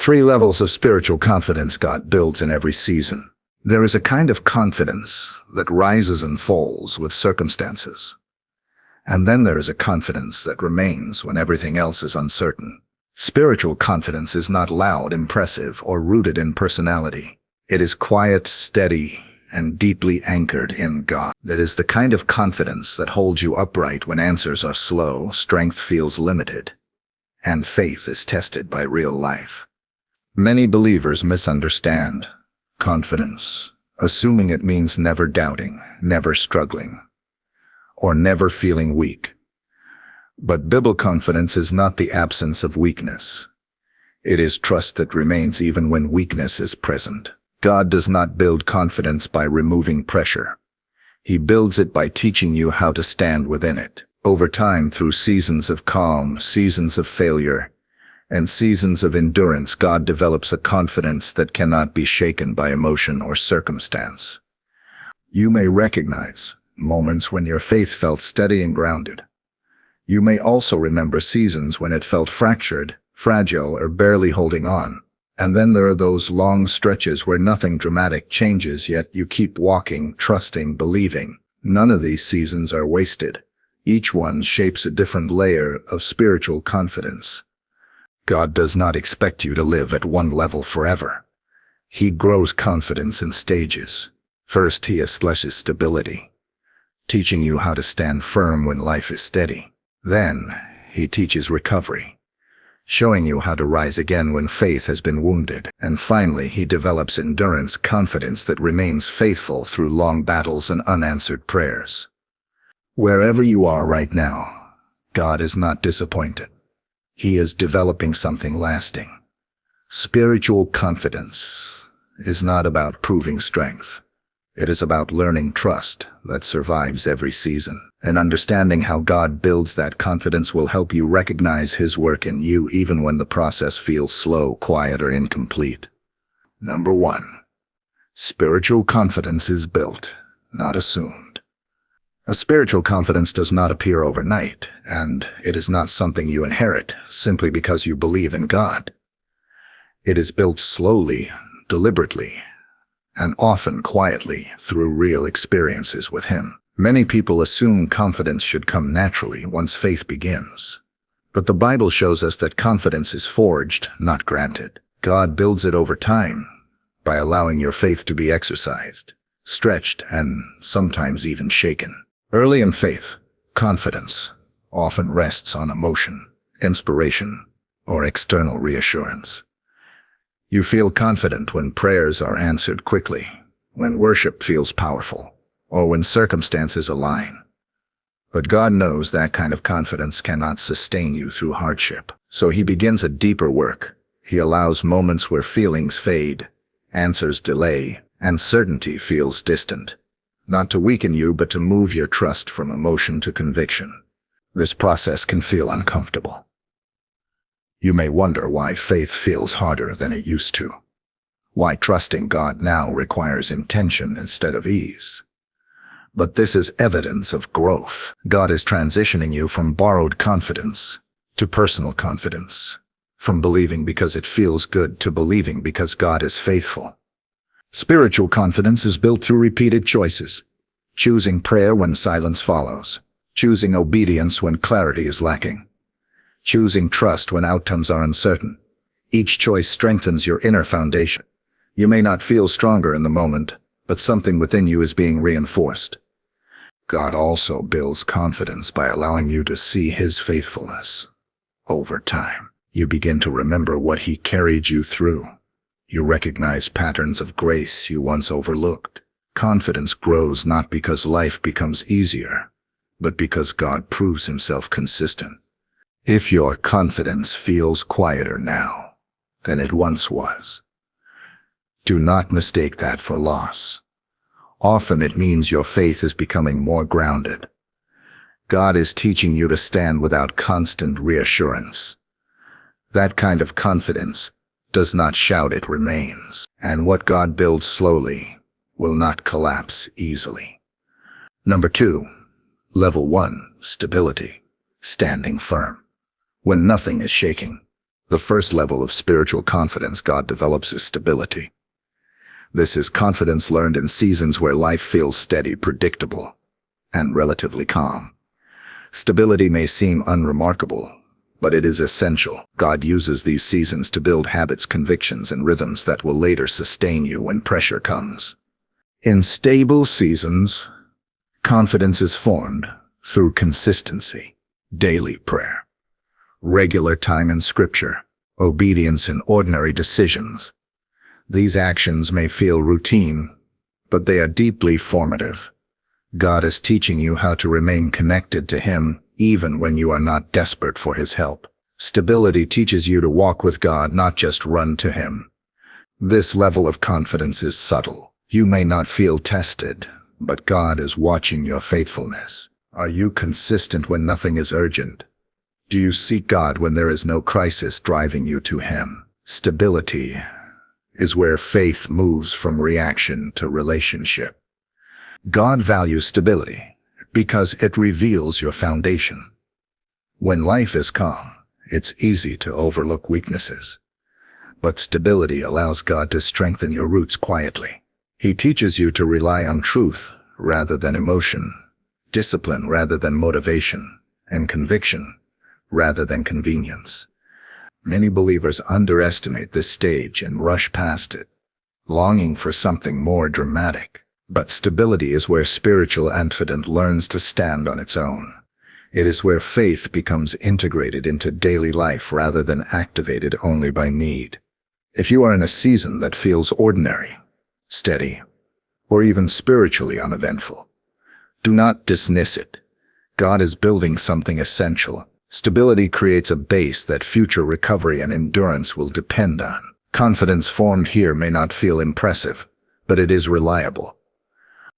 Three levels of spiritual confidence God builds in every season. There is a kind of confidence that rises and falls with circumstances. And then there is a confidence that remains when everything else is uncertain. Spiritual confidence is not loud, impressive, or rooted in personality. It is quiet, steady, and deeply anchored in God. That is the kind of confidence that holds you upright when answers are slow, strength feels limited, and faith is tested by real life. Many believers misunderstand confidence, assuming it means never doubting, never struggling, or never feeling weak. But biblical confidence is not the absence of weakness. It is trust that remains even when weakness is present. God does not build confidence by removing pressure. He builds it by teaching you how to stand within it. Over time, through seasons of calm, seasons of failure, and seasons of endurance, God develops a confidence that cannot be shaken by emotion or circumstance. You may recognize moments when your faith felt steady and grounded. You may also remember seasons when it felt fractured, fragile, or barely holding on. And then there are those long stretches where nothing dramatic changes, yet you keep walking, trusting, believing. None of these seasons are wasted. Each one shapes a different layer of spiritual confidence. God does not expect you to live at one level forever. He grows confidence in stages. First, he establishes stability, teaching you how to stand firm when life is steady. Then, he teaches recovery, showing you how to rise again when faith has been wounded. And finally, he develops endurance, confidence that remains faithful through long battles and unanswered prayers. Wherever you are right now, God is not disappointed. He is developing something lasting. Spiritual confidence is not about proving strength. It is about learning trust that survives every season. And understanding how God builds that confidence will help you recognize his work in you even when the process feels slow, quiet, or incomplete. Number 1. Spiritual confidence is built, not assumed. A spiritual confidence does not appear overnight, and it is not something you inherit simply because you believe in God. It is built slowly, deliberately, and often quietly through real experiences with him. Many people assume confidence should come naturally once faith begins. But the Bible shows us that confidence is forged, not granted. God builds it over time by allowing your faith to be exercised, stretched, and sometimes even shaken. Early in faith, confidence often rests on emotion, inspiration, or external reassurance. You feel confident when prayers are answered quickly, when worship feels powerful, or when circumstances align. But God knows that kind of confidence cannot sustain you through hardship. So he begins a deeper work. He allows moments where feelings fade, answers delay, and certainty feels distant. Not to weaken you, but to move your trust from emotion to conviction. This process can feel uncomfortable. You may wonder why faith feels harder than it used to. Why trusting God now requires intention instead of ease. But this is evidence of growth. God is transitioning you from borrowed confidence to personal confidence, from believing because it feels good to believing because God is faithful. Spiritual confidence is built through repeated choices, choosing prayer when silence follows, choosing obedience when clarity is lacking, choosing trust when outcomes are uncertain. Each choice strengthens your inner foundation. You may not feel stronger in the moment, but something within you is being reinforced. God also builds confidence by allowing you to see his faithfulness. Over time, you begin to remember what he carried you through. You recognize patterns of grace you once overlooked. Confidence grows not because life becomes easier, but because God proves himself consistent. If your confidence feels quieter now than it once was, do not mistake that for loss. Often it means your faith is becoming more grounded. God is teaching you to stand without constant reassurance. That kind of confidence does not shout, it remains. And what God builds slowly will not collapse easily. Number 2, level 1, stability, standing firm. When nothing is shaking, The first level of spiritual confidence God develops is stability. This is confidence learned in seasons where life feels steady, predictable, and relatively calm. Stability may seem unremarkable, but it is essential. God uses these seasons to build habits, convictions, and rhythms that will later sustain you when pressure comes. In stable seasons, confidence is formed through consistency, daily prayer, regular time in Scripture, obedience in ordinary decisions. These actions may feel routine, but they are deeply formative. God is teaching you how to remain connected to Him even when you are not desperate for His help. Stability teaches you to walk with God, not just run to Him. This level of confidence is subtle. You may not feel tested, but God is watching your faithfulness. Are you consistent when nothing is urgent? Do you seek God when there is no crisis driving you to Him? Stability is where faith moves from reaction to relationship. God values stability because it reveals your foundation. When life is calm, it's easy to overlook weaknesses. But stability allows God to strengthen your roots quietly. He teaches you to rely on truth rather than emotion, discipline rather than motivation, and conviction rather than convenience. Many believers underestimate this stage and rush past it, longing for something more dramatic. But stability is where spiritual confidence learns to stand on its own. It is where faith becomes integrated into daily life rather than activated only by need. If you are in a season that feels ordinary, steady, or even spiritually uneventful, do not dismiss it. God is building something essential. Stability creates a base that future recovery and endurance will depend on. Confidence formed here may not feel impressive, but it is reliable.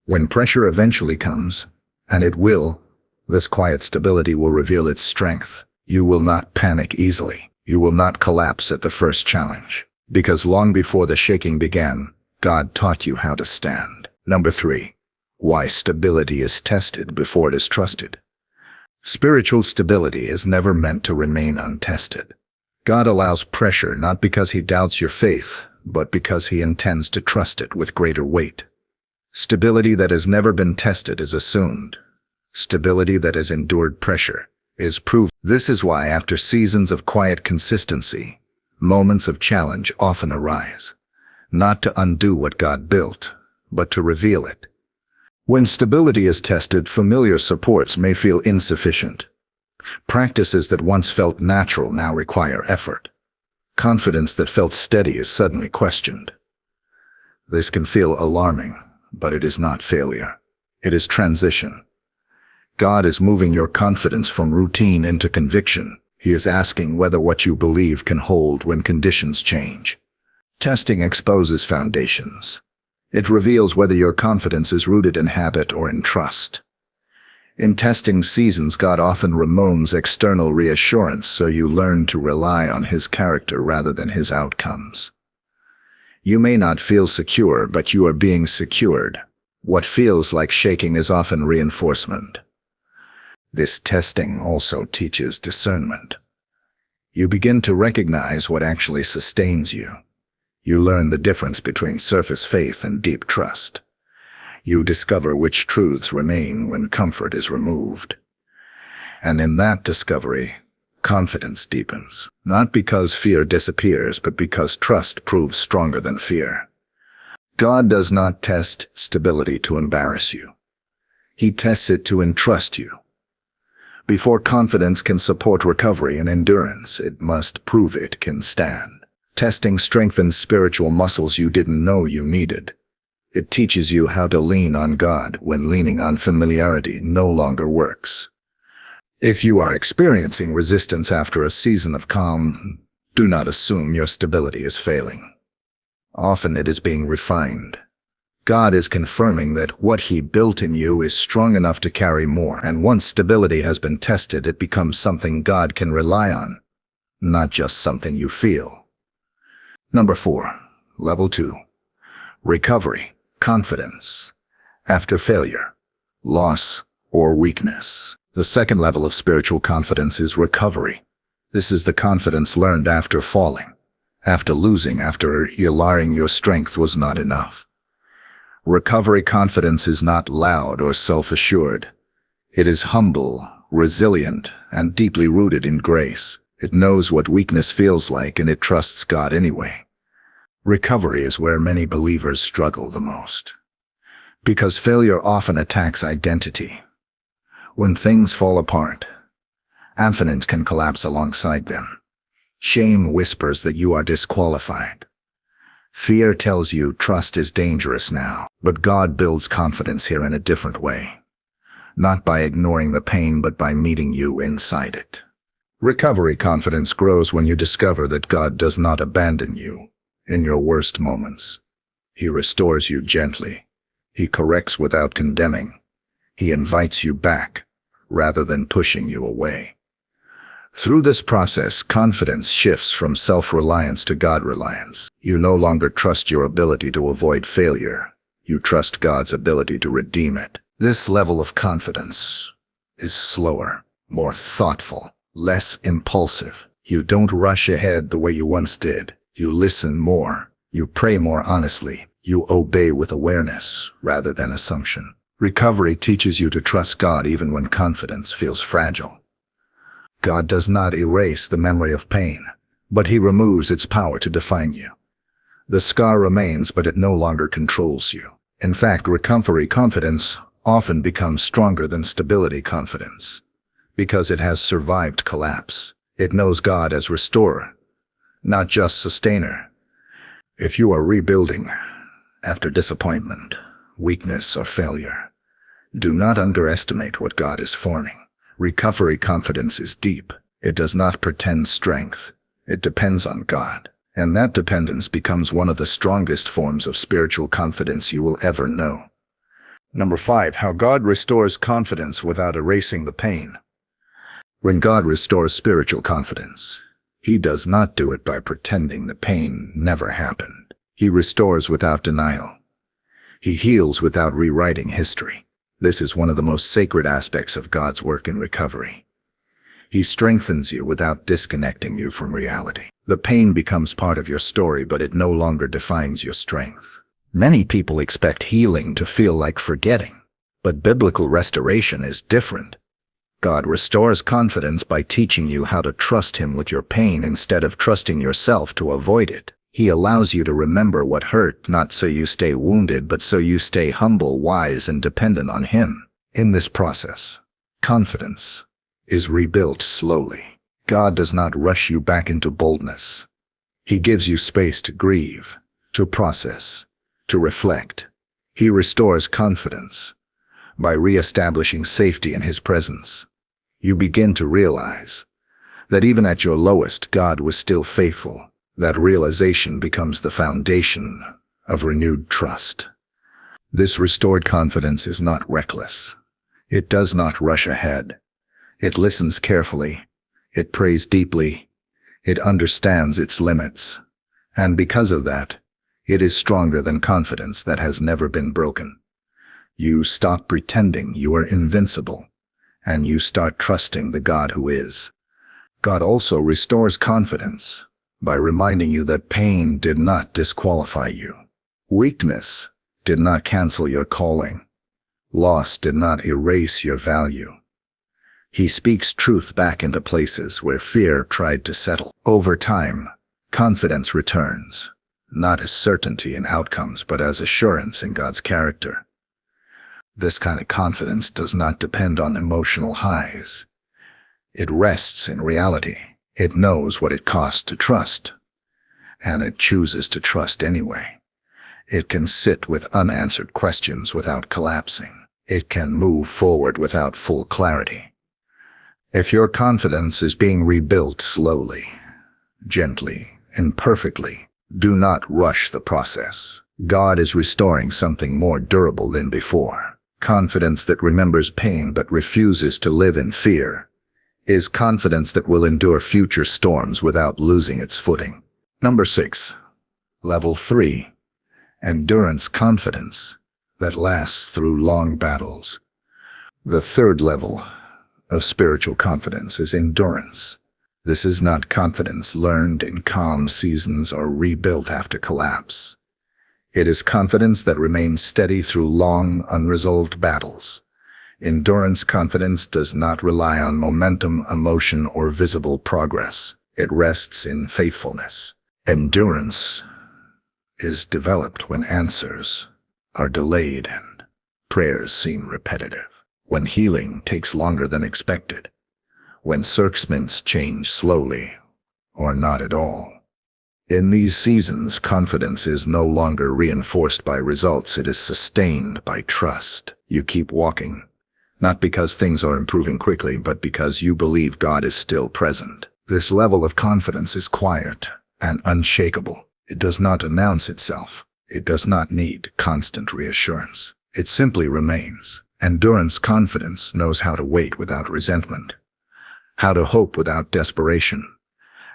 When pressure eventually comes, and it will, this quiet stability will reveal its strength. You will not panic easily. You will not collapse at the first challenge. Because long before the shaking began, God taught you how to stand. Number 3. Why stability is tested before it is trusted. Spiritual stability is never meant to remain untested. God allows pressure not because He doubts your faith, but because He intends to trust it with greater weight. Stability that has never been tested is assumed. Stability that has endured pressure is proven. This is why after seasons of quiet consistency, moments of challenge often arise, not to undo what God built, but to reveal it. When stability is tested, familiar supports may feel insufficient. Practices that once felt natural now require effort. Confidence that felt steady is suddenly questioned. This can feel alarming, but it is not failure. It is transition. God is moving your confidence from routine into conviction. He is asking whether what you believe can hold when conditions change. Testing exposes foundations. It reveals whether your confidence is rooted in habit or in trust. In testing seasons, God often removes external reassurance so you learn to rely on His character rather than His outcomes. You may not feel secure, but you are being secured. What feels like shaking is often reinforcement. This testing also teaches discernment. You begin to recognize what actually sustains you. You learn the difference between surface faith and deep trust. You discover which truths remain when comfort is removed. And in that discovery, confidence deepens. Not because fear disappears, but because trust proves stronger than fear. God does not test stability to embarrass you. He tests it to entrust you. Before confidence can support recovery and endurance, it must prove it can stand. Testing strengthens spiritual muscles you didn't know you needed. It teaches you how to lean on God when leaning on familiarity no longer works. If you are experiencing resistance after a season of calm, do not assume your stability is failing. Often it is being refined. God is confirming that what He built in you is strong enough to carry more, and once stability has been tested, it becomes something God can rely on, not just something you feel. Number 4. Level 2. Recovery, confidence, after failure, loss, or weakness. The second level of spiritual confidence is recovery. This is the confidence learned after falling, after losing, after realizing your strength was not enough. Recovery confidence is not loud or self-assured. It is humble, resilient, and deeply rooted in grace. It knows what weakness feels like, and it trusts God anyway. Recovery is where many believers struggle the most, because failure often attacks identity. When things fall apart, confidence can collapse alongside them. Shame whispers that you are disqualified. Fear tells you trust is dangerous now. But God builds confidence here in a different way. Not by ignoring the pain, but by meeting you inside it. Recovery confidence grows when you discover that God does not abandon you in your worst moments. He restores you gently. He corrects without condemning. He invites you back rather than pushing you away. Through this process, confidence shifts from self-reliance to God-reliance. You no longer trust your ability to avoid failure. You trust God's ability to redeem it. This level of confidence is slower, more thoughtful, less impulsive. You don't rush ahead the way you once did. You listen more. You pray more honestly. You obey with awareness rather than assumption. Recovery teaches you to trust God even when confidence feels fragile. God does not erase the memory of pain, but He removes its power to define you. The scar remains, but it no longer controls you. In fact, recovery confidence often becomes stronger than stability confidence, because it has survived collapse. It knows God as restorer, not just sustainer. If you are rebuilding after disappointment, weakness, or failure, do not underestimate what God is forming. Recovery confidence is deep. It does not pretend strength. It depends on God. And that dependence becomes one of the strongest forms of spiritual confidence you will ever know. Number 5, how God restores confidence without erasing the pain. When God restores spiritual confidence, He does not do it by pretending the pain never happened. He restores without denial. He heals without rewriting history. This is one of the most sacred aspects of God's work in recovery. He strengthens you without disconnecting you from reality. The pain becomes part of your story, but it no longer defines your strength. Many people expect healing to feel like forgetting, but biblical restoration is different. God restores confidence by teaching you how to trust Him with your pain instead of trusting yourself to avoid it. He allows you to remember what hurt, not so you stay wounded, but so you stay humble, wise, and dependent on Him. In this process, confidence is rebuilt slowly. God does not rush you back into boldness. He gives you space to grieve, to process, to reflect. He restores confidence by reestablishing safety in His presence. You begin to realize that even at your lowest, God was still faithful. That realization becomes the foundation of renewed trust. This restored confidence is not reckless. It does not rush ahead. It listens carefully. It prays deeply. It understands its limits. And because of that, it is stronger than confidence that has never been broken. You stop pretending you are invincible, and you start trusting the God who is. God also restores confidence by reminding you that pain did not disqualify you. Weakness did not cancel your calling. Loss did not erase your value. He speaks truth back into places where fear tried to settle. Over time, confidence returns, not as certainty in outcomes, but as assurance in God's character. This kind of confidence does not depend on emotional highs. It rests in reality. It knows what it costs to trust, and it chooses to trust anyway. It can sit with unanswered questions without collapsing. It can move forward without full clarity. If your confidence is being rebuilt slowly, gently, imperfectly, do not rush the process. God is restoring something more durable than before. Confidence that remembers pain but refuses to live in fear is confidence that will endure future storms without losing its footing. Number 6, level 3, endurance confidence that lasts through long battles. The third level of spiritual confidence is endurance. This is not confidence learned in calm seasons or rebuilt after collapse. It is confidence that remains steady through long, unresolved battles. Endurance confidence does not rely on momentum, emotion, or visible progress. It rests in faithfulness. Endurance is developed when answers are delayed and prayers seem repetitive, when healing takes longer than expected, when circumstances change slowly or not at all. In these seasons, confidence is no longer reinforced by results, it is sustained by trust. You keep walking, not because things are improving quickly, but because you believe God is still present. This level of confidence is quiet and unshakable. It does not announce itself. It does not need constant reassurance. It simply remains. Endurance confidence knows how to wait without resentment, how to hope without desperation,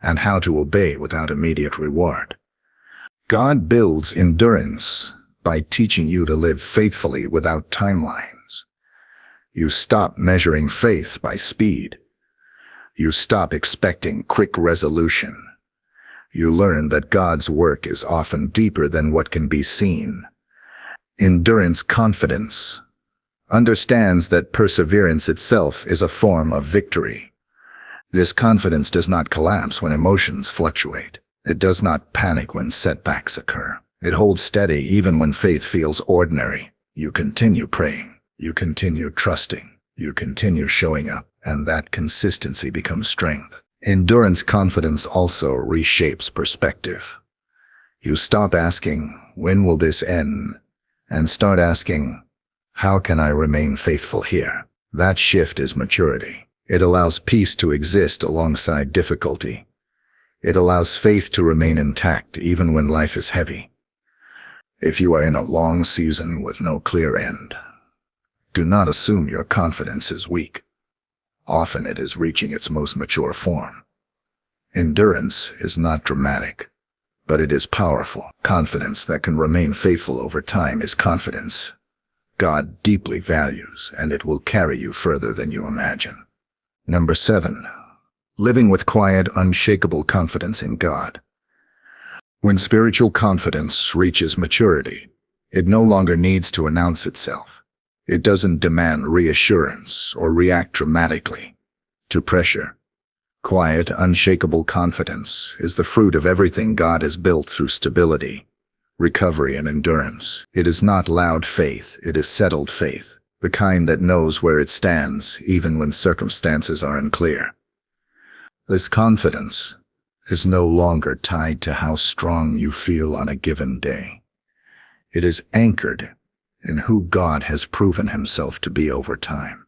and how to obey without immediate reward. God builds endurance by teaching you to live faithfully without timelines. You stop measuring faith by speed. You stop expecting quick resolution. You learn that God's work is often deeper than what can be seen. Endurance confidence understands that perseverance itself is a form of victory. This confidence does not collapse when emotions fluctuate. It does not panic when setbacks occur. It holds steady even when faith feels ordinary. You continue praying. You continue trusting. You continue showing up, and that consistency becomes strength. Endurance confidence also reshapes perspective. You stop asking, "When will this end?" and start asking, "How can I remain faithful here?" That shift is maturity. It allows peace to exist alongside difficulty. It allows faith to remain intact even when life is heavy. If you are in a long season with no clear end, do not assume your confidence is weak. Often it is reaching its most mature form. Endurance is not dramatic, but it is powerful. Confidence that can remain faithful over time is confidence God deeply values, and it will carry you further than you imagine. Number 7. Living with quiet, unshakable confidence in God. When spiritual confidence reaches maturity, it no longer needs to announce itself. It doesn't demand reassurance or react dramatically to pressure. Quiet, unshakable confidence is the fruit of everything God has built through stability, recovery, and endurance. It is not loud faith, it is settled faith. The kind that knows where it stands, even when circumstances are unclear. This confidence is no longer tied to how strong you feel on a given day. It is anchored in who God has proven himself to be over time.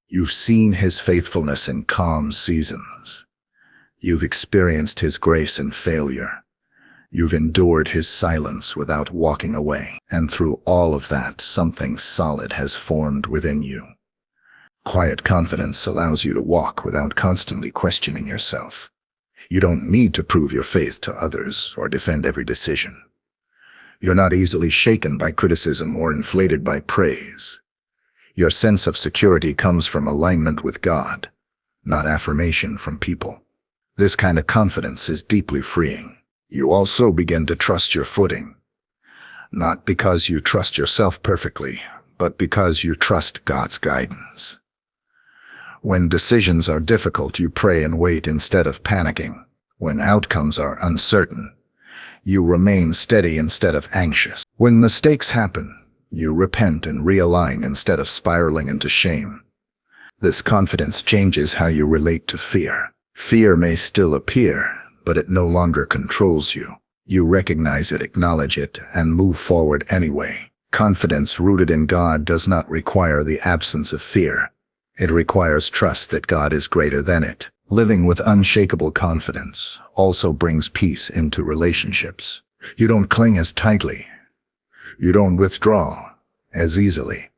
You've seen his faithfulness in calm seasons. You've experienced his grace in failure. You've endured his silence without walking away, and through all of that, something solid has formed within you. Quiet confidence allows you to walk without constantly questioning yourself. You don't need to prove your faith to others or defend every decision. You're not easily shaken by criticism or inflated by praise. Your sense of security comes from alignment with God, not affirmation from people. This kind of confidence is deeply freeing. You also begin to trust your footing, not because you trust yourself perfectly, but because you trust God's guidance. When decisions are difficult, you pray and wait instead of panicking. When outcomes are uncertain, you remain steady instead of anxious. When mistakes happen, you repent and realign instead of spiraling into shame. This confidence changes how you relate to fear. Fear may still appear, but it no longer controls you. You recognize it, acknowledge it, and move forward anyway. Confidence rooted in God does not require the absence of fear. It requires trust that God is greater than it. Living with unshakable confidence also brings peace into relationships. You don't cling as tightly. You don't withdraw as easily.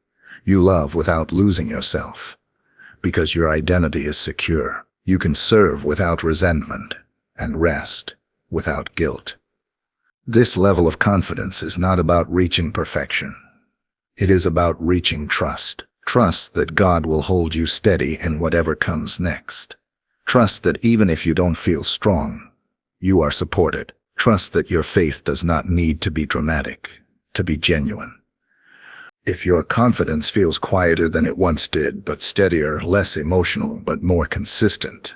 You love without losing yourself, because your identity is secure. You can serve without resentment and rest without guilt. This level of confidence is not about reaching perfection. It is about reaching trust. Trust that God will hold you steady in whatever comes next. Trust that even if you don't feel strong, you are supported. Trust that your faith does not need to be dramatic to be genuine. If your confidence feels quieter than it once did, but steadier, less emotional, but more consistent,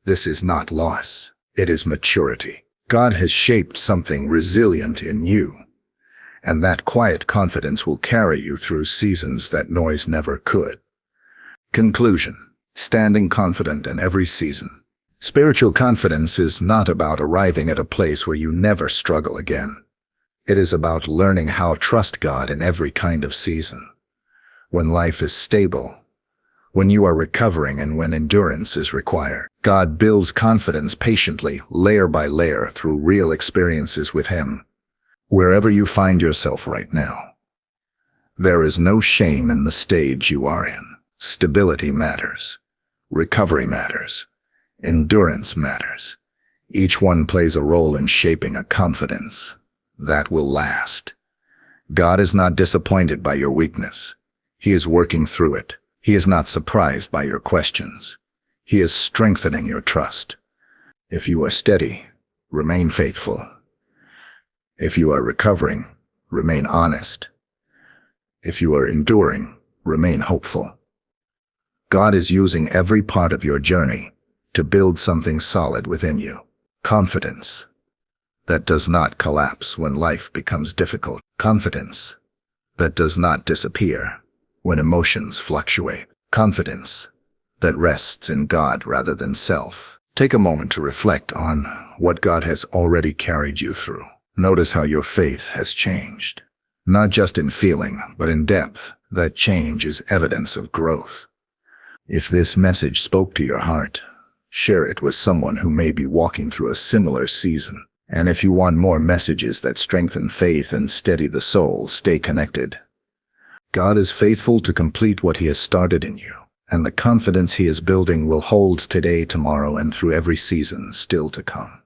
this is not loss. It is maturity. God has shaped something resilient in you, and that quiet confidence will carry you through seasons that noise never could. Conclusion. Standing confident in every season. Spiritual confidence is not about arriving at a place where you never struggle again. It is about learning how to trust God in every kind of season. When life is stable, when you are recovering, and when endurance is required, God builds confidence patiently, layer by layer, through real experiences with Him. Wherever you find yourself right now, there is no shame in the stage you are in. Stability matters. Recovery matters. Endurance matters. Each one plays a role in shaping a confidence that will last. God is not disappointed by your weakness. He is working through it. He is not surprised by your questions. He is strengthening your trust. If you are steady, remain faithful. If you are recovering, remain honest. If you are enduring, remain hopeful. God is using every part of your journey to build something solid within you. Confidence that does not collapse when life becomes difficult. Confidence that does not disappear when emotions fluctuate. Confidence that rests in God rather than self. Take a moment to reflect on what God has already carried you through. Notice how your faith has changed. Not just in feeling, but in depth. That change is evidence of growth. If this message spoke to your heart, share it with someone who may be walking through a similar season. And if you want more messages that strengthen faith and steady the soul, stay connected. God is faithful to complete what He has started in you, and the confidence He is building will hold today, tomorrow, and through every season still to come.